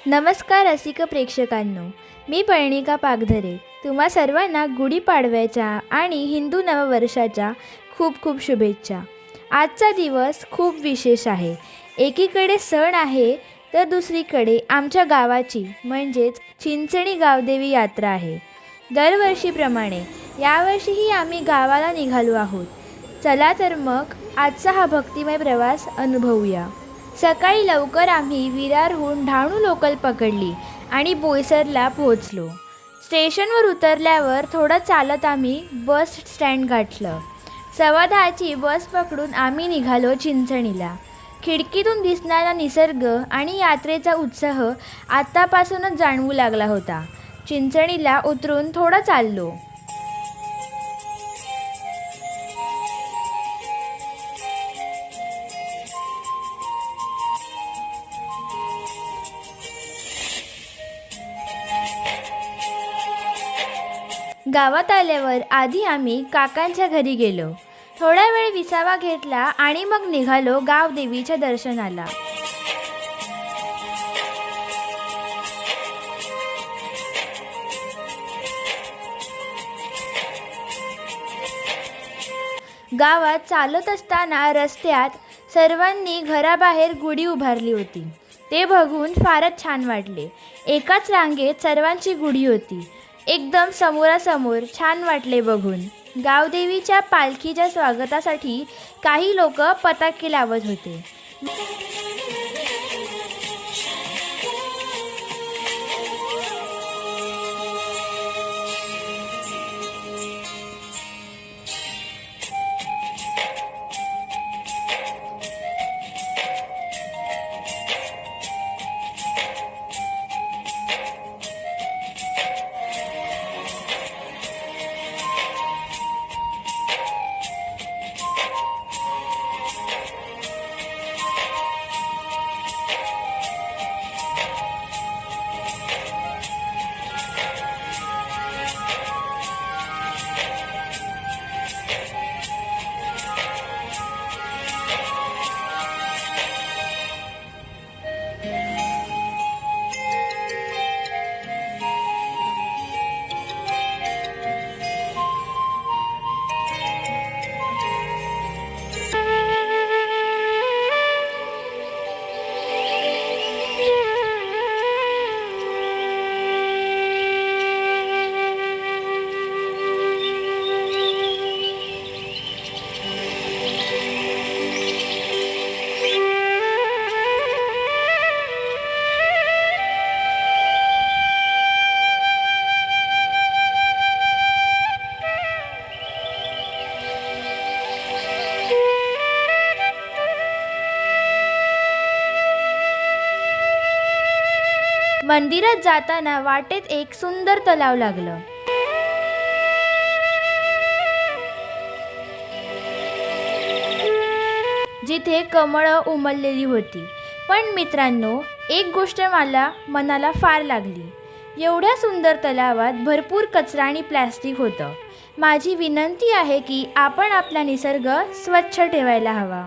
नमस्कार रसिक प्रेक्षकांनो, मी पळणिका पागधरे तुम्हा सर्वांना गुढीपाडव्याच्या आणि हिंदू नववर्षाच्या खूप खूप शुभेच्छा। आजचा दिवस खूप विशेष आहे। एकीकडे सण आहे तर दुसरीकडे आमच्या गावाची म्हणजेच चिंचणी गावदेवी यात्रा आहे। दरवर्षीप्रमाणे यावर्षीही आम्ही गावाला निघालो आहोत। चला तर मग आजचा हा भक्तिमय प्रवास अनुभवूया। सकाळी लवकर आम्ही विरारहून डहाणू लोकल पकडली आणि बोईसरला पोहोचलो। स्टेशनवर उतरल्यावर थोडं चालत आम्ही बस स्टँड गाठलं। 10:15ची बस पकडून आम्ही निघालो चिंचणीला। खिडकीतून दिसणारा निसर्ग आणि यात्रेचा उत्साह आत्तापासूनच जाणवू लागला होता। चिंचणीला उतरून थोडं चाललो। गावात आल्यावर आधी आम्ही काकांच्या घरी गेलो। थोडा वेळ विसावा घेतला आणि मग निघालो गावदेवीच्या दर्शनाला। गावात चालत असताना रस्त्यात सर्वांनी घराबाहेर गुढी उभारली होती। ते बघून फारच छान वाटले। एकाच रांगेत सर्वांची गुढी होती। एकदम समोरासमोर छान वाटले बघून। गावदेवीच्या पालखीच्या स्वागतासाठी काही लोक पताके लावत होते। मंदिरात जाताना वाटेत एक सुंदर तलाव लागलं। जिथे कमळं उमललेली होती। पण मित्रांनो, एक गोष्ट मला मनाला फार लागली। एवढ्या सुंदर तलावात भरपूर कचरा आणि प्लास्टिक होतं। माझी विनंती आहे की आपण आपला निसर्ग स्वच्छ ठेवायला हवा।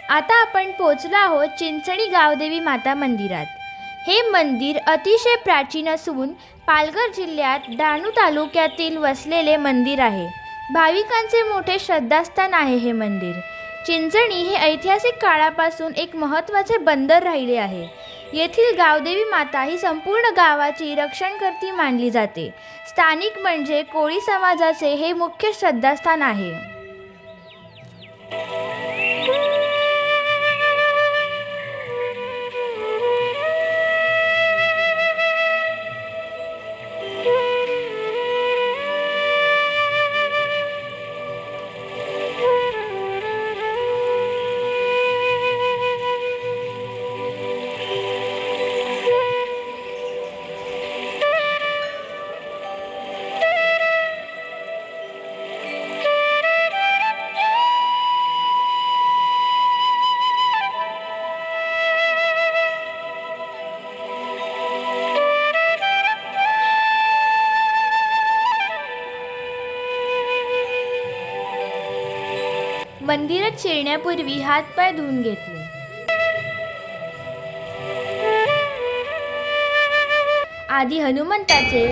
आता आपण पोहोचलो आहोत चिंचणी गावदेवी माता मंदिरात। हे मंदिर अतिशय प्राचीन असून पालघर जिल्ह्यात डहाणू तालुक्यातील वसलेले मंदिर आहे। भाविकांचे मोठे श्रद्धास्थान आहे हे मंदिर। चिंचणी हे ऐतिहासिक काळापासून एक महत्त्वाचे बंदर राहिले आहे। येथील गावदेवी माता ही संपूर्ण गावाची रक्षणकर्ती मानली जाते। स्थानिक म्हणजे कोळी समाजाचे हे मुख्य श्रद्धास्थान आहे। मंदिरात शिरण्यापूर्वी हातपाय धुवून घेतले. आधी हनुमंताचे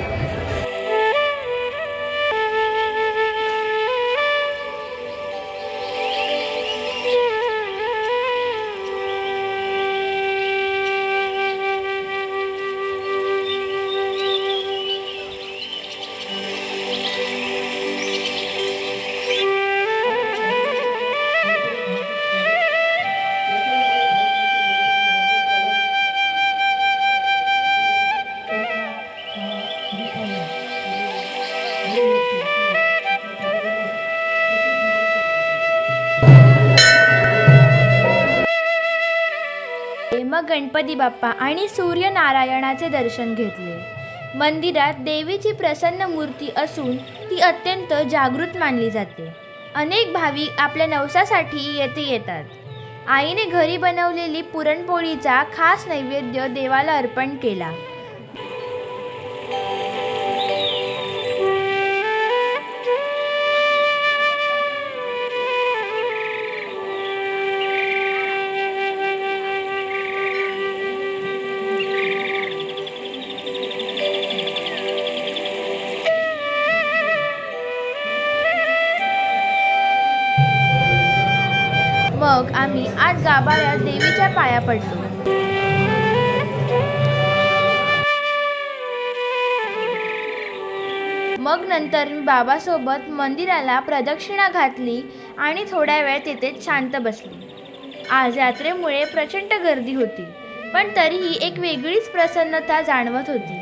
मग गणपती बाप्पा आणि सूर्यनारायणाचे दर्शन घेतले. मंदिरात देवीची प्रसन्न मूर्ती असून ती अत्यंत जागृत मानली जाते. अनेक भाविक आपल्या नवसासाठी येथे येतात. आईने घरी बनवलेली पुरणपोळीचा खास नैवेद्य देवाला अर्पण केला. मग आम्ही आत गाभाऱ्यात देवीच्या पाया पडलो. मग नंतर मी बाबासोबत मंदिराला प्रदक्षिणा घातली आणि थोड्या वेळ तिथेच शांत बसली. आज यात्रेमुळे प्रचंड गर्दी होती, पण तरीही एक वेगळीच प्रसन्नता जाणवत होती.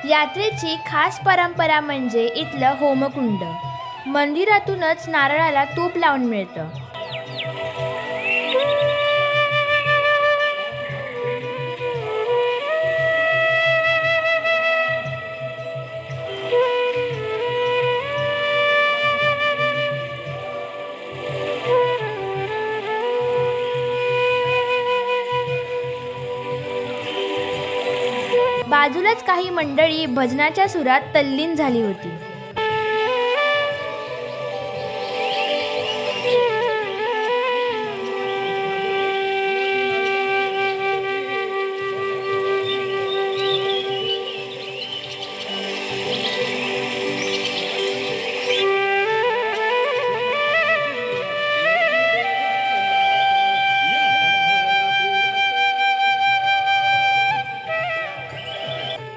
यात्रेची खास परंपरा म्हणजे इथलं होमकुंड. मंदिरातूनच नारळाला तूप लावून मिळतं. बाजूलाच काही मंडळी भजनाच्या सुरात तल्लीन झाली होती.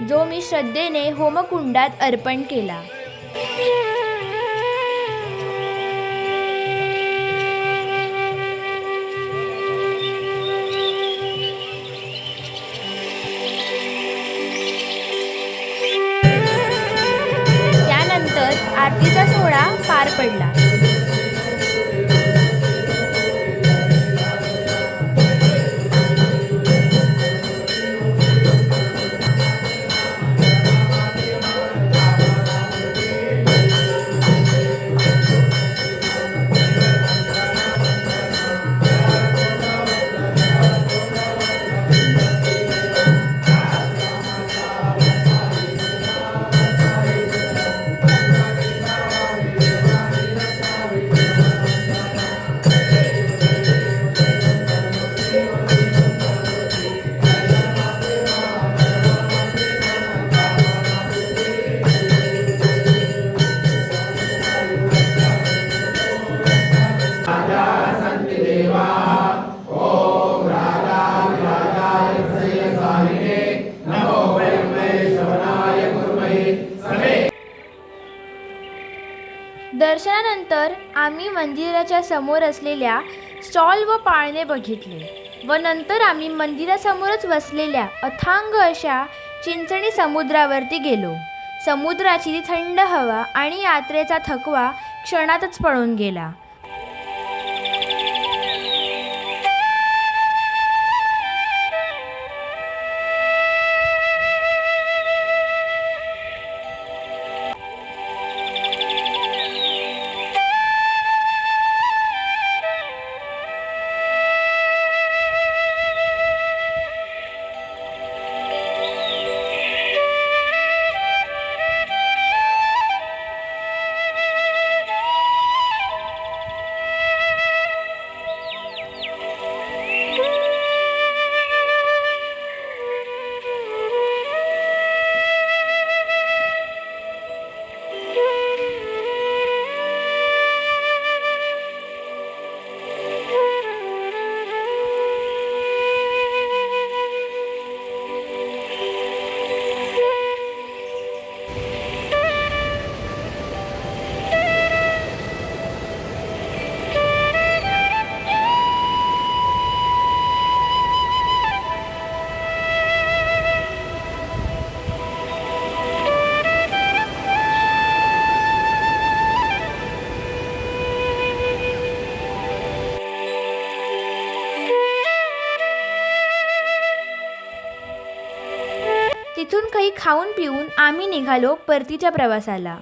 जो मी श्रद्धेने होमकुंडात अर्पण केला. त्यानंतर आरतीचा सोहळा पार पडला. दर्शनानंतर आम्ही मंदिराच्या समोर असलेल्या स्टॉल व पाळणे बघितले व नंतर आम्ही मंदिरासमोरच वसलेल्या अथांग अशा चिंचणी समुद्रावरती गेलो. समुद्राची ती थंड हवा आणि यात्रेचा थकवा क्षणातच पळून गेला. तिथून काही खाऊन पिऊन आम्ही निघालो परतीच्या प्रवासाला.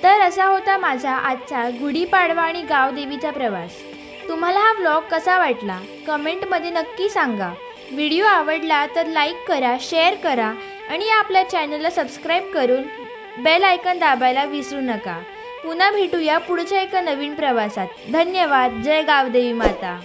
तर असा होता माझा आजचा गुढीपाडवा आणि गावदेवीचा प्रवास. तुम्हाला हा व्लॉग कसा वाटला कमेंटमध्ये नक्की सांगा. व्हिडिओ आवडला तर लाईक करा, शेअर करा आणि आपल्या चॅनलला सबस्क्राईब करून बेल आयकॉन दाबायला विसरू नका. पुन्हा भेटूया पुढच्या एका नवीन प्रवासात. धन्यवाद. जय गावदेवी माता.